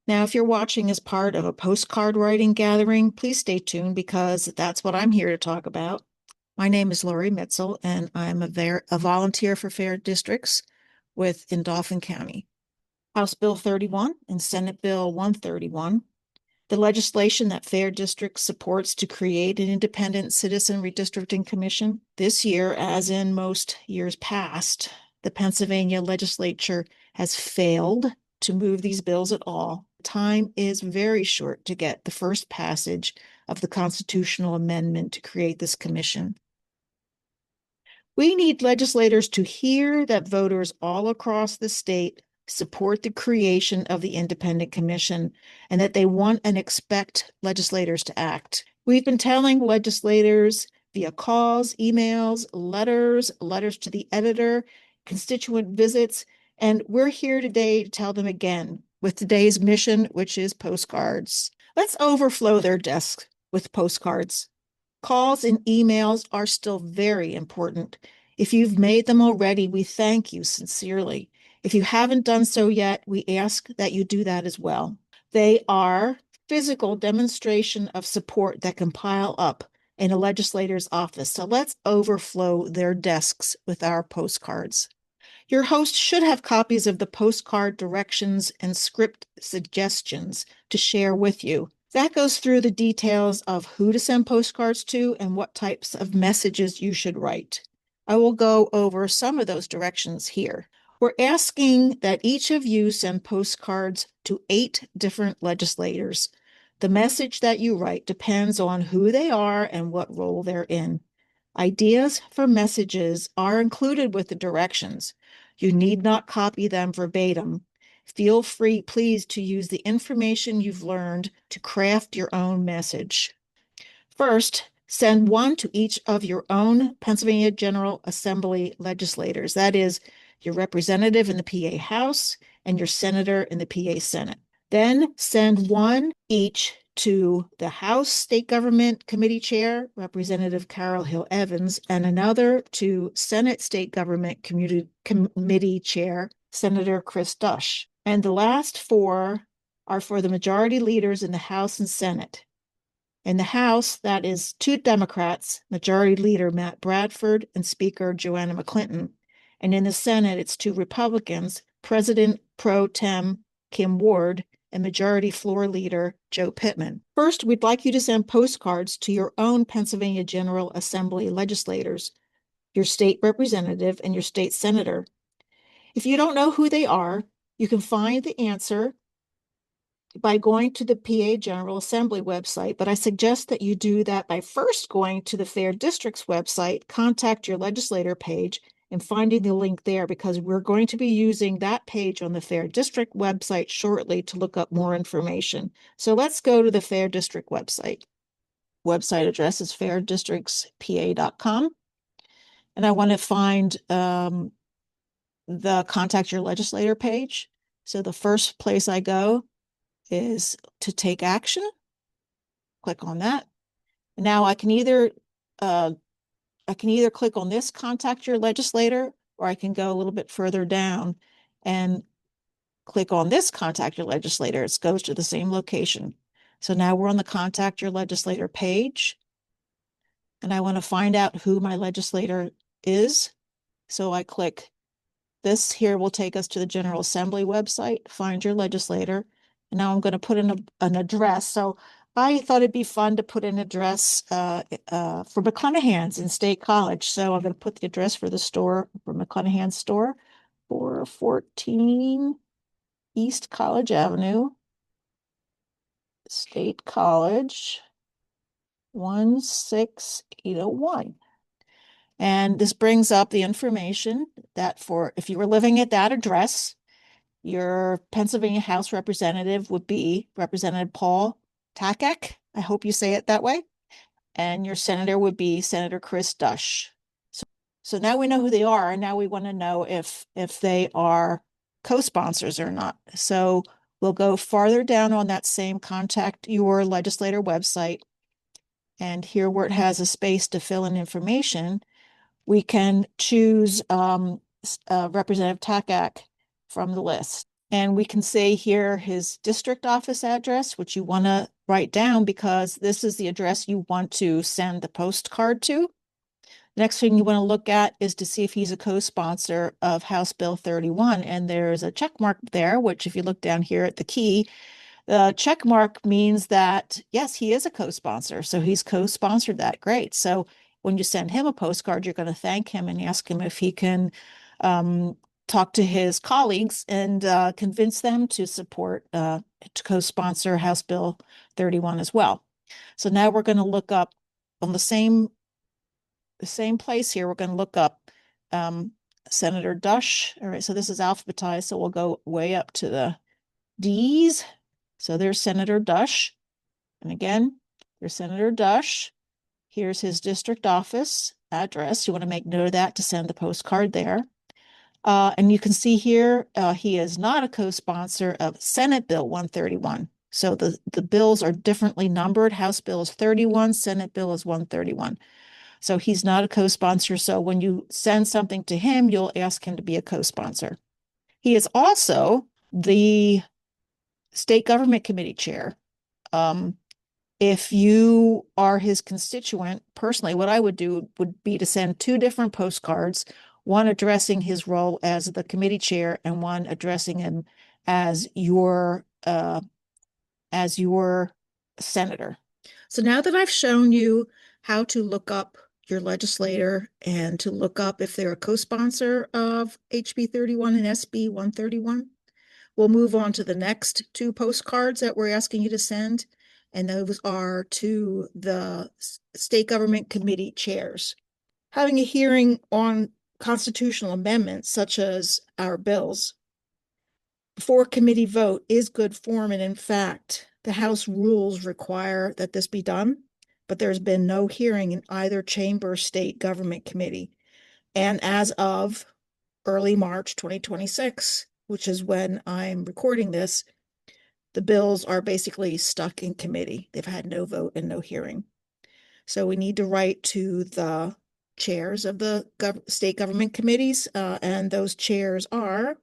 Now, if you're watching as part of a postcard writing gathering, please stay tuned because that's what I'm here to talk about. My name is Lori Mitzel, and I'm a volunteer for Fair Districts in Dauphin County. House Bill 31 and Senate Bill 131, the legislation that Fair Districts supports to create an independent citizen redistricting commission. This year, as in most years past, the Pennsylvania legislature has failed to move these bills at all. Time is very short to get the first passage of the constitutional amendment to create this commission. We need legislators to hear that voters all across the state support the creation of the independent commission and that they want and expect legislators to act. We've been telling legislators via calls, emails, letters to the editor, constituent visits, and we're here today to tell them again with today's mission, which is postcards. Let's overflow their desks with postcards. Calls and emails are still very important. If you've made them already, we thank you sincerely. If you haven't done so yet, we ask that you do that as well. They are physical demonstration of support that can pile up in a legislator's office. So let's overflow their desks with our postcards. Your host should have copies of the postcard directions and script suggestions to share with you. That goes through the details of who to send postcards to and what types of messages you should write. I will go over some of those directions here. We're asking that each of you send postcards to 8 different legislators. The message that you write depends on who they are and what role they're in. Ideas for messages are included with the directions. You need not copy them verbatim. Feel free, please, to use the information you've learned to craft your own message. First, send one to each of your own Pennsylvania General Assembly legislators. That is, your representative in the PA House and your senator in the PA Senate. Then send one each to the House State Government Committee Chair, Representative Carol Hill Evans, and another to Senate State Government Committee Chair, Senator Chris Dush. And the last 4 are for the majority leaders in the House and Senate. In the House, that is 2 Democrats, Majority Leader Matt Bradford and Speaker Joanna McClinton. And in the Senate, it's 2 Republicans, President Pro Tem Kim Ward and Majority Floor Leader Joe Pittman. First, we'd like you to send postcards to your own Pennsylvania General Assembly legislators, your state representative, and your state senator. If you don't know who they are, you can find the answer by going to the PA General Assembly website, but I suggest that you do that by first going to the Fair Districts website, contact your legislator page, and finding the link there because we're going to be using that page on the Fair District website shortly to look up more information. So let's go to the Fair District website. Website address is fairdistrictspa.com. And I want to find the Contact Your Legislator page. So the first place I go is to take action. Click on that. Now I can either click on this Contact Your Legislator, or I can go a little bit further down and click on this Contact Your Legislator. It goes to the same location. So now we're on the Contact Your Legislator page, and I want to find out who my legislator is. So I click this. Here will take us to the General Assembly website, find your legislator. And now I'm going to put in an address. So I thought it'd be fun to put an address for McClenahan's in State College. So I'm going to put the address for the store, for McClenahan's store, 414 East College Avenue, State College, 16801. And this brings up the information that if you were living at that address, your Pennsylvania House representative would be Representative Paul Takak. I hope you say it that way. And your senator would be Senator Chris Dush. So now we know who they are, and now we want to know if they are co-sponsors or not. So we'll go farther down on that same Contact Your Legislator website. And here where it has a space to fill in information, we can choose Representative Takak from the list. And we can say here his district office address, which you want to write down because this is the address you want to send the postcard to. Next thing you want to look at is to see if he's a co-sponsor of House Bill 31. And there's a check mark there, which if you look down here at the key, the check mark means that, yes, he is a co-sponsor. So he's co-sponsored that. Great. So when you send him a postcard, you're going to thank him and ask him if he can talk to his colleagues and convince them to support, to co-sponsor House Bill 31 as well. So now we're going to look up on the same place here. We're going to look up Senator Dush. All right, so this is alphabetized, so we'll go way up to the D's. So there's Senator Dush. And again, there's Senator Dush. Here's his district office address. You want to make note of that to send the postcard there. And you can see here, he is not a co-sponsor of Senate Bill 131. So the bills are differently numbered. House Bill is 31, Senate Bill is 131. So he's not a co-sponsor. So when you send something to him, you'll ask him to be a co-sponsor. He is also the State Government Committee chair. If you are his constituent, personally, what I would do would be to send two different postcards, one addressing his role as the committee chair and one addressing him as your senator. So now that I've shown you how to look up your legislator and to look up if they're a co-sponsor of HB 31 and SB 131, we'll move on to the next two postcards that we're asking you to send. And those are to the state government committee chairs. Having a hearing on constitutional amendments, such as our bills, before committee vote is good form. And in fact, the House rules require that this be done, but there's been no hearing in either chamber state government committee. And as of early March 2026, which is when I'm recording this, the bills are basically stuck in committee. They've had no vote and no hearing. So we need to write to the chairs of the state government committees, and those chairs are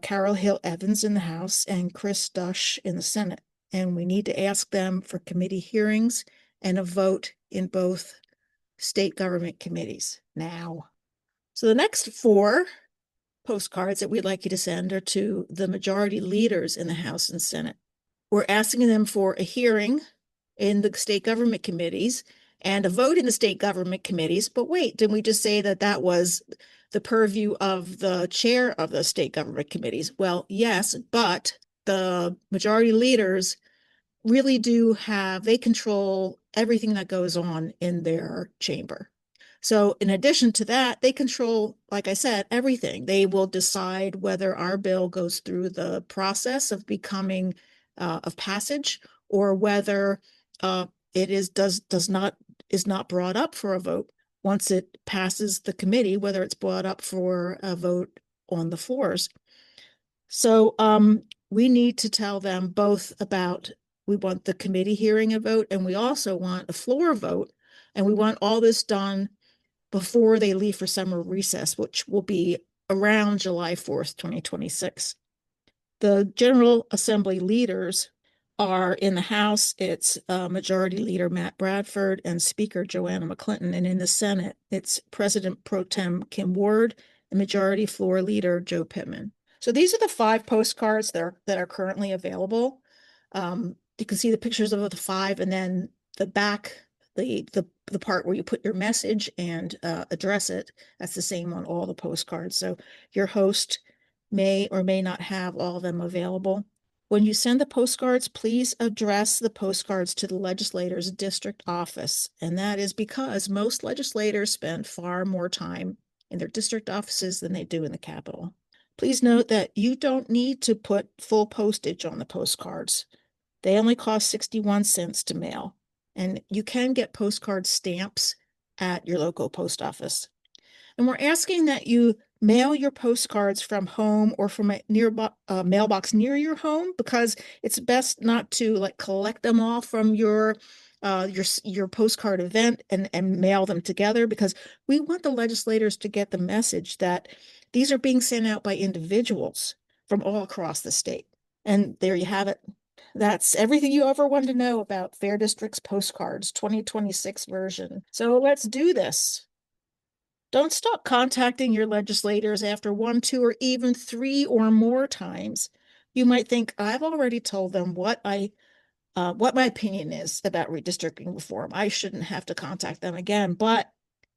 Carol Hill Evans in the House and Chris Dush in the Senate. And we need to ask them for committee hearings and a vote in both state government committees now. So the next four postcards that we'd like you to send are to the majority leaders in the House and Senate. We're asking them for a hearing in the state government committees and a vote in the state government committees. But wait, didn't we just say that that was the purview of the chair of the state government committees? Well, yes, but the majority leaders really they control everything that goes on in their chamber. So in addition to that, they control, like I said, everything. They will decide whether our bill goes through the process of becoming of passage, or whether it is not brought up for a vote once it passes the committee, whether it's brought up for a vote on the floors. So we need to tell them both about, we want the committee hearing a vote, and we also want a floor vote, and we want all this done before they leave for summer recess, which will be around July 4th, 2026. The General Assembly leaders are in the House. It's Majority Leader Matt Bradford and Speaker Joanna McClinton. And in the Senate, it's President Pro Tem Kim Ward and Majority Floor Leader Joe Pittman. So these are the 5 postcards that are currently available. You can see the pictures of the 5, and then the back, the part where you put your message and address it. That's the same on all the postcards. So your host may or may not have all of them available. When you send the postcards, please address the postcards to the legislator's district office. And that is because most legislators spend far more time in their district offices than they do in the Capitol. Please note that you don't need to put full postage on the postcards. They only cost 61 cents to mail. And you can get postcard stamps at your local post office. And we're asking that you mail your postcards from home or from a nearby mailbox near your home, because it's best not to collect them all from your postcard event and mail them together, because we want the legislators to get the message that these are being sent out by individuals. from all across the state. And there you have it. That's everything you ever wanted to know about Fair District's Postcards 2026 version. So let's do this. Don't stop contacting your legislators after 1, 2, or even 3 or more times. You might think, I've already told them what my opinion is about redistricting reform. I shouldn't have to contact them again. But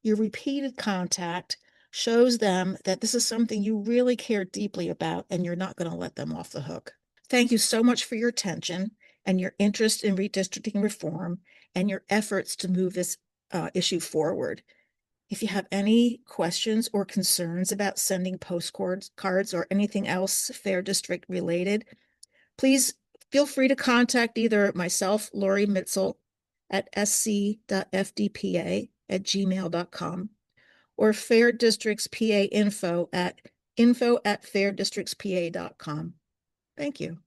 your repeated contact shows them that this is something you really care deeply about, and you're not going to let them off the hook. Thank you so much for your attention and your interest in redistricting reform and your efforts to move this issue forward. If you have any questions or concerns about sending postcards or anything else Fair District related, please feel free to contact either myself, Lori Mitzel, at sc.fdpa@gmail.com, or Fair Districts PA info at fairdistrictspa.com. Thank you.